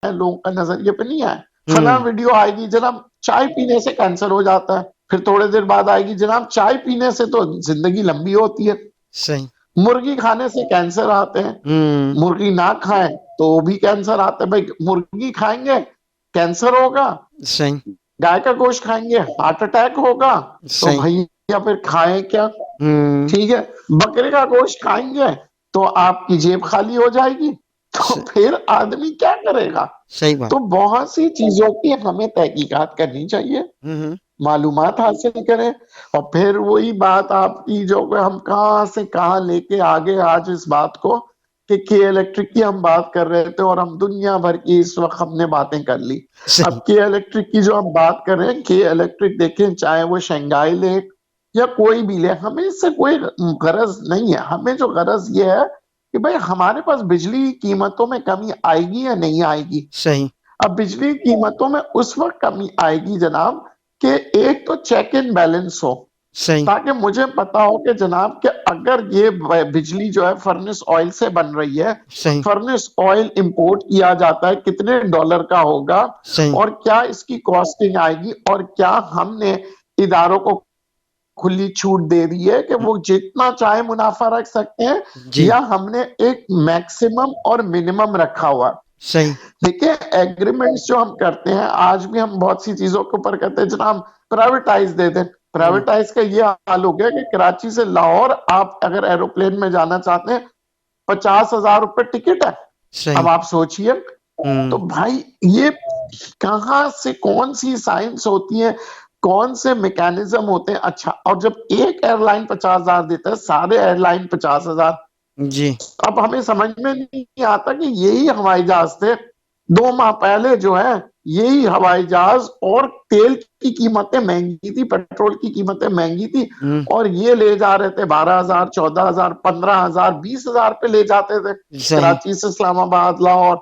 है, लोगों का नजरिए पे नहीं आया। फला वीडियो आएगी जनाब चाय पीने से कैंसर हो जाता है, फिर थोड़े देर बाद आएगी जनाब चाय पीने से तो जिंदगी लंबी होती है, सही। मुर्गी खाने से कैंसर आते हैं, मुर्गी ना खाएं तो भी कैंसर आते हैं। भाई मुर्गी खाएंगे कैंसर होगा, सही। गाय का गोश्त खाएंगे हार्ट अटैक होगा, तो सही। भैया फिर खाएं क्या? ठीक है, बकरे का गोश्त खाएंगे तो आपकी जेब खाली हो जाएगी, तो फिर आदमी क्या करेगा? सही बात। तो बहुत सी चीजों की हमें तहकीकात करनी चाहिए, मालूमात हासिल करें, और फिर वही बात आपकी जो हम कहाँ से कहाँ लेके आगे आज इस बात को कि के इलेक्ट्रिक की हम बात कर रहे थे और हम दुनिया भर की इस वक्त हमने बातें कर ली। अब के इलेक्ट्रिक की जो हम बात कर रहे हैं, के इलेक्ट्रिक देखें चाहे वो शंघाई ले या कोई भी ले, हमें इससे कोई गरज नहीं है। हमें जो गरज ये है कि भाई हमारे पास बिजली की कीमतों में कमी आएगी या नहीं आएगी। सही। अब बिजली की कीमतों में उस वक्त कमी आएगी जनाब कि एक तो चेक एंड बैलेंस हो, सही। ताकि मुझे पता हो कि जनाब कि अगर ये बिजली जो है फर्नेस ऑयल से बन रही है, सही। फर्नेस ऑयल इंपोर्ट किया जाता है कितने डॉलर का होगा सही। और क्या इसकी कॉस्टिंग आएगी, और क्या हमने इदारों को खुली छूट दे दी है कि वो जितना चाहे मुनाफा रख सकते हैं, जी। या हमने एक मैक्सिमम और मिनिमम रखा हुआ। सही। देखिए एग्रीमेंट्स जो हम करते हैं आज भी हम बहुत सी चीजों के ऊपर कहते हैं जनाब प्राइवेटाइज दे दें। प्राइवेटाइज का ये हाल हो गया कि कराची से लाहौर आप अगर एरोप्लेन में जाना चाहते हैं 50,000 रुपए टिकट है। अब सही। आप सोचिए, तो भाई ये कहां से कौन सी साइंस होती है, कौन से मैकेनिज्म होते हैं? अच्छा, और जब एक एयरलाइन 50,000 देता है सारे एयरलाइन 50,000, जी। अब हमें समझ में नहीं आता कि यही हवाई जहाज थे 2 माह पहले जो है, यही हवाई जहाज और तेल की कीमतें महंगी थी, पेट्रोल की कीमतें महंगी थी, और ये ले जा रहे थे 12,000 14,000 15,000 20,000 पे ले जाते थे कराची से इस्लामाबाद लाहौर।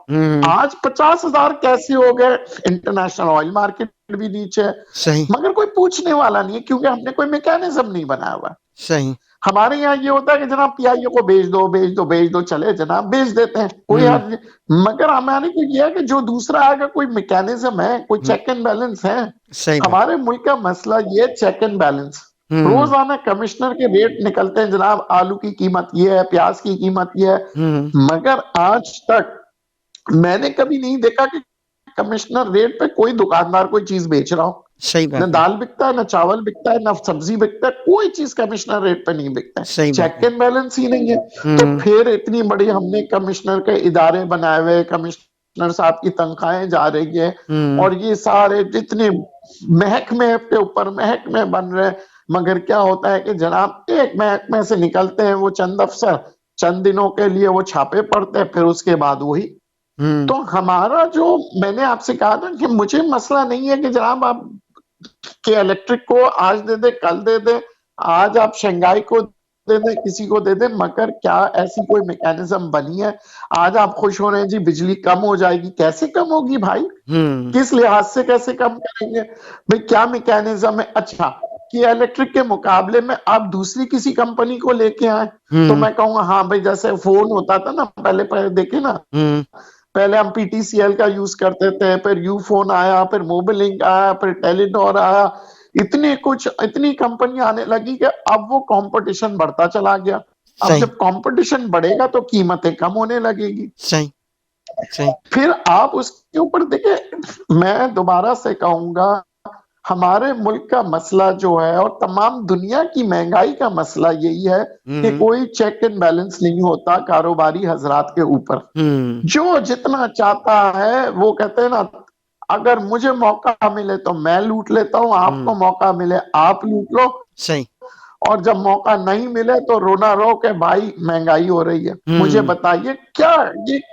आज 50,000 कैसे हो गए? इंटरनेशनल ऑयल मार्केट भी नीचे है, सही। मगर कोई पूछने वाला नहीं है क्योंकि हमने कोई मैकेनिज्म नहीं बनाया हुआ। सही। हमारे यहाँ ये होता है कि जनाब पीआईओ को भेज दो भेज दो भेज दो, चले जनाब भेज देते हैं, कोई हर्ज नहीं। मगर हमारे को ये है कि जो दूसरा आएगा कोई मैकेनिज्म है, कोई चेक एंड बैलेंस है। सही बात। हमारे मुल्क का मसला ये चेक एंड बैलेंस। रोजाना कमिश्नर के रेट निकलते हैं जनाब, आलू की कीमत ये है, प्याज की कीमत ये है, मगर आज तक मैंने कभी नहीं देखा कि कमिश्नर रेट पे कोई दुकानदार कोई चीज बेच रहा हो। सही बात न दाल बिकता है, न चावल बिकता है, न सब्जी बिकता है, कोई चीज कमिश्नर रेट पे नहीं बिकता है। सही बात चेक एंड बैलेंस ही नहीं है। तो फिर इतनी बड़ी हमने कमिश्नर के इदारे बनाए हुए, कमिश्नर साहब की तनख्वाहें जा रही है, और ये सारे जितने महकमे के ऊपर महकमे बन रहे हैं, मगर क्या होता है कि जनाब एक महकमे से निकलते हैं वो चंद अफसर, चंद दिनों के लिए वो छापे पड़ते हैं, फिर उसके बाद वही। तो हमारा जो मैंने आपसे कहा था कि मुझे मसला नहीं है कि जनाब आप के इलेक्ट्रिक को आज दे दे कल दे दे, आज आप शंघाई को दे दे किसी को दे दे, मगर क्या ऐसी कोई मैकेनिज्म बनी है? आज आप खुश हो रहे हैं जी बिजली कम हो जाएगी, कैसे कम होगी भाई? किस लिहाज से कैसे कम करेंगे भाई? क्या मैकेनिज्म है? अच्छा, कि इलेक्ट्रिक के मुकाबले में आप दूसरी किसी कंपनी को लेके आए तो मैं कहूंगा हाँ भाई, जैसे फोन होता था ना पहले पहले देखे ना, पहले हम पीटीसीएल का यूज करते थे, फिर यू फोन आया, फिर मोबिलिंक आया, फिर टेलीनॉर आया, इतनी कंपनी आने लगी कि अब वो कंपटीशन बढ़ता चला गया। अब जब कंपटीशन बढ़ेगा तो कीमतें कम होने लगेगी। सही। सही। फिर आप उसके ऊपर देखिए, मैं दोबारा से कहूंगा हमारे मुल्क का मसला जो है और तमाम दुनिया की महंगाई का मसला यही है कि कोई चेक एंड बैलेंस नहीं होता कारोबारी हजरात के ऊपर। जो जितना चाहता है वो कहते हैं ना, अगर मुझे मौका मिले तो मैं लूट लेता हूँ, आपको मौका मिले आप लूट लो। सही। और जब मौका नहीं मिले तो रोना रो के भाई महंगाई हो रही है। मुझे बताइए क्या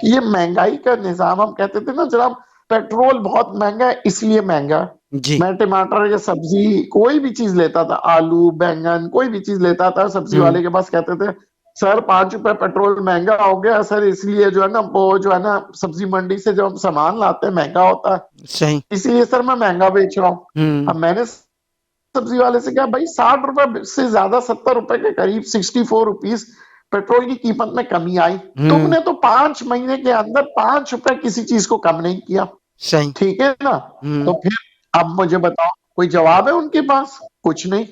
ये महंगाई का निजाम, हम कहते थे ना जनाब पेट्रोल बहुत महंगा है इसलिए महंगा है। मैं टमाटर या सब्जी कोई भी चीज लेता था, आलू बैंगन कोई भी चीज लेता था, सब्जी वाले के पास कहते थे सर 5 रुपए पेट्रोल महंगा हो गया सर, इसलिए जो है ना वो जो है ना सब्जी मंडी से जब हम सामान लाते हैं महंगा होता है, इसीलिए सर मैं महंगा बेच रहा हूँ। अब मैंने सब्जी वाले से कहा भाई 60 रुपए से ज्यादा 70 रुपए के करीब 64 रुपीज पेट्रोल की कीमत में कमी आई, तुमने तो 5 महीने के अंदर 5 रुपए किसी चीज को कम नहीं किया, सही। ठीक है ना? तो फिर अब मुझे बताओ, कोई जवाब है उनके पास? कुछ नहीं।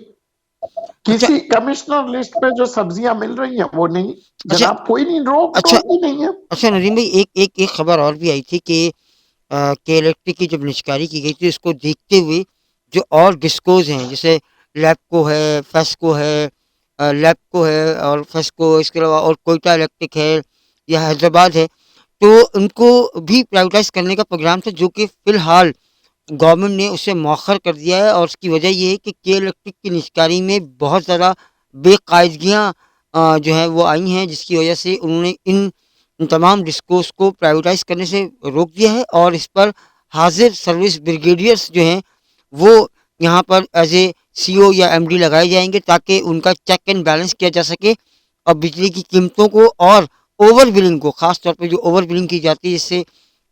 अच्छा, किसी कमिश्नर लिस्ट पे जो सब्जियां मिल रही हैं वो नहीं, अच्छा, जनाब, कोई नहीं, रोक अच्छा, टोक ही नहीं है। अच्छा नदीम भाई, एक खबर और भी आई थी कि के की जब निष्कारी की गई थी, इसको देखते हुए जो और डिस्कोज हैं, जैसे लैपको है, फेस्को है, लैपको है और फेस्को, इसके अलावा और कोयटा इलेक्ट्रिक है या हैदराबाद है, तो उनको भी प्राइवेटाइज करने का प्रोग्राम था, जो कि फिलहाल गवर्नमेंट ने उसे मौखर कर दिया है। और उसकी वजह ये है कि के इलेक्ट्रिक की निष्कारी में बहुत ज़्यादा बेकायदगियाँ जो है वो आई हैं, जिसकी वजह से उन्होंने इन तमाम डिस्कोस को प्राइवेटाइज करने से रोक दिया है। और इस पर हाजिर सर्विस ब्रिगेडियर्स जो हैं वो यहाँ पर एज ए सीओ या एमडी लगाए जाएंगे, ताकि उनका चेक एंड बैलेंस किया जा सके और बिजली की कीमतों को और ओवर बिलिंग को, खास तौर पे जो ओवर बिलिंग की जाती है, जिससे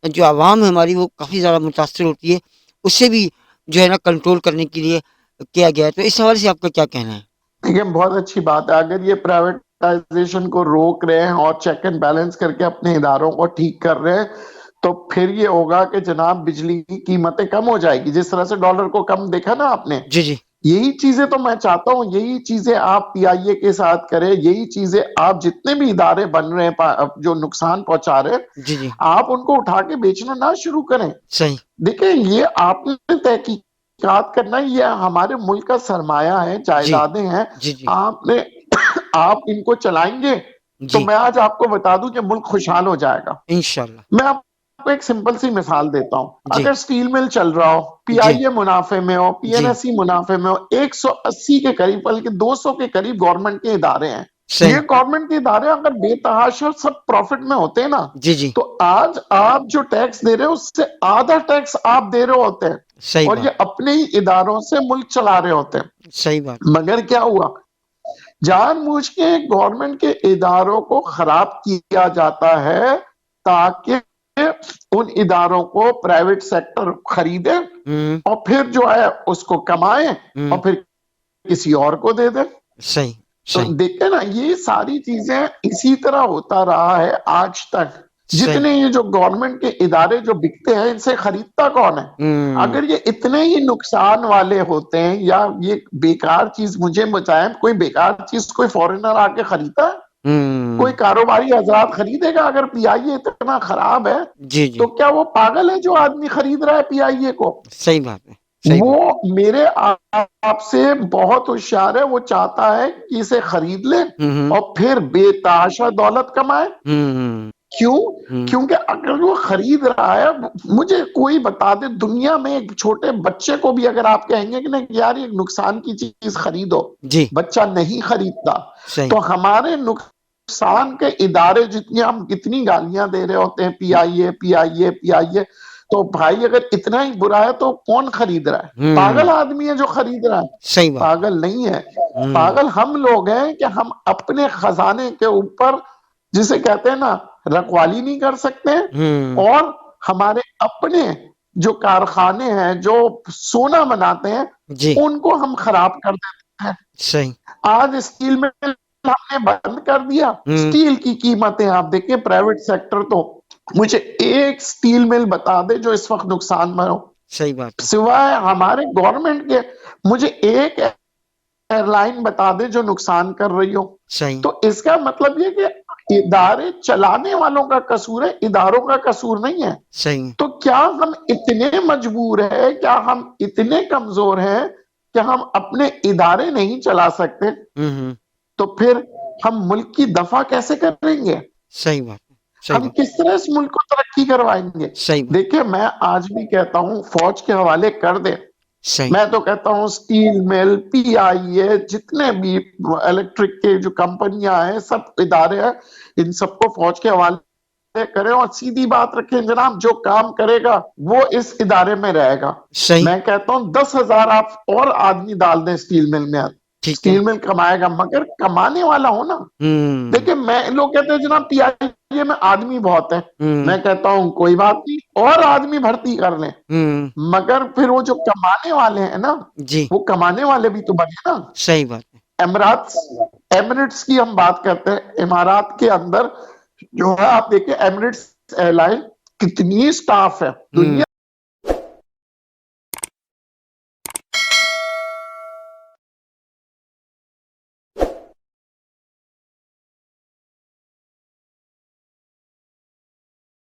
जो आवाम है हमारी वो काफ़ी ज़्यादा मुतासर होती है, उससे भी जो है ना कंट्रोल करने के लिए किया गया है। तो इस हवाले से आपका क्या कहना है? देखिए, बहुत अच्छी बात है। अगर ये प्राइवेटाइजेशन को रोक रहे हैं और चेक एंड बैलेंस करके अपने इदारों को ठीक कर रहे हैं, तो फिर ये होगा कि जनाब बिजली की कीमतें कम हो जाएगी। जिस तरह से डॉलर को कम देखा ना आपने, जी, जी। यही चीजें तो मैं चाहता हूं, यही चीजें आप पीआईए के साथ करें, यही चीजें आप जितने भी इदारे बन रहे हैं जो नुकसान पहुंचा रहे हैं, जी, जी। आप उनको उठा के बेचना ना शुरू करें। सही। देखिए, ये आपने तहकीकात करना, ये हमारे मुल्क का सरमाया है, जी, जायदादें हैं। जी, जी, आपने आप इनको चलाएंगे तो जी। मैं आज आपको बता दूं कि मुल्क खुशहाल हो जाएगा। इंशाल्लाह। मैं आपको एक सिंपल सी मिसाल देता हूं। जी, अगर स्टील मिल चल रहा हो, जी, पीआईए मुनाफे में हो, जी। पीएनएसई मुनाफे में हो, 180 के करीब बल्कि 200 के करीब गवर्नमेंट के इदारे हैं। ये सही। गवर्नमेंट के इदारे अगर बेतहाशा सब प्रॉफिट में होते हैं ना, जी, जी। तो आज आप जो टैक्स दे रहे हो उससे आधा टैक्स आप दे रहे होते हैं, सही और ये बात। अपने ही इदारों से मुल्क चला रहे होते हैं। सही बात। मगर क्या हुआ, जानबूझ के गवर्नमेंट के इदारों को खराब किया जाता है ताकि उन इदारों को प्राइवेट सेक्टर खरीदे हुँ, और फिर जो है उसको कमाए और हुँ। फिर किसी और को दे दे। सही, तो सही, देखते ना, ये सारी चीजें इसी तरह होता रहा है आज तक। सही। जितने ये जो गवर्नमेंट के इदारे जो बिकते हैं, इनसे खरीदता कौन है? हुँ, अगर ये इतने ही नुकसान वाले होते हैं या ये बेकार चीज, मुझे बताएं, कोई बेकार चीज कोई फॉरेनर आके खरीदता है? कोई हुँ। कारोबारी हजरात खरीदेगा? अगर पीआईए इतना खराब है, जी, तो जी। क्या वो पागल है जो आदमी खरीद रहा है पीआईए को? सही बात है, सही बात। वो मेरे आप से बहुत होशियार है, वो चाहता है कि इसे खरीद ले हुँ, हुँ। और फिर बेतहाशा दौलत कमाए। हुँ, हुँ, क्यों? हुँ। क्योंकि अगर वो खरीद रहा है, मुझे कोई बता दे दुनिया में, एक छोटे बच्चे को भी अगर आप कहेंगे कि नहीं यार ये नुकसान की चीज खरीदो, जी, बच्चा नहीं खरीदता। सही। तो हमारे नुकसान के इदारे जितनी, हम इतनी गालियां दे रहे होते हैं, पीआईए पीआईए पीआईए, तो भाई अगर इतना ही बुरा है तो कौन खरीद रहा है? पागल हुँ, आदमी है जो खरीद रहा है, सही बात है। पागल नहीं है। हुँ, पागल हम लोग हैं कि हम अपने खजाने के ऊपर, जिसे कहते हैं ना, रखवाली नहीं कर सकते, हुँ। और हमारे अपने जो कारखाने हैं जो सोना बनाते हैं जी, उनको हम खराब कर देते हैं। सही। आज स्टील मिल हमने बंद कर दिया। हुँ, स्टील की कीमतें आप देखिए, प्राइवेट सेक्टर तो, मुझे एक स्टील मिल बता दे जो इस वक्त नुकसान में हो, सही बात है। सिवाय हमारे गवर्नमेंट के। मुझे एक एयरलाइन बता दे जो नुकसान कर रही हो। सही। तो इसका मतलब ये कि इदारे चलाने वालों का कसूर है, इदारों का कसूर नहीं है। सही। तो क्या हम इतने मजबूर हैं, क्या हम इतने कमजोर हैं कि हम अपने इदारे नहीं चला सकते? हुँ, हुँ। तो फिर हम मुल्क की दफा कैसे करेंगे? सही बात है, सही हम बात। किस तरह इस मुल्क को तरक्की करवाएंगे? सही बात। देखिए, मैं आज भी कहता हूं फौज के हवाले कर दे। सही। मैं तो कहता हूं स्टील मिल, पीआईए, जितने भी इलेक्ट्रिक के जो कंपनियां हैं, सब इदारे हैं, इन सबको फौज के हवाले करें और सीधी बात रखें जनाब, जो काम करेगा वो इस इदारे में रहेगा। सही। मैं कहता हूं 10,000 आप और आदमी डाल दें स्टील मिल में, ठीक है। स्टील मिल कमाएगा, मगर कमाने वाला हो ना। हुँ, देखिए, मैं, लोग कहते हैं जनाब पीआईए में आदमी बहुत है। हुँ, मैं कहता हूं कोई बात नहीं, और आदमी भर्ती कर लें, हुँ। मगर फिर वो जो कमाने वाले हैं ना, जी, वो कमाने वाले भी तो बने ना। सही बात है। एमरात एमिरेट्स की हम बात करते हैं, इमारात के अंदर जो है आप देखिए एमिरेट्स एयरलाइन कितनी स्टाफ है दुनिया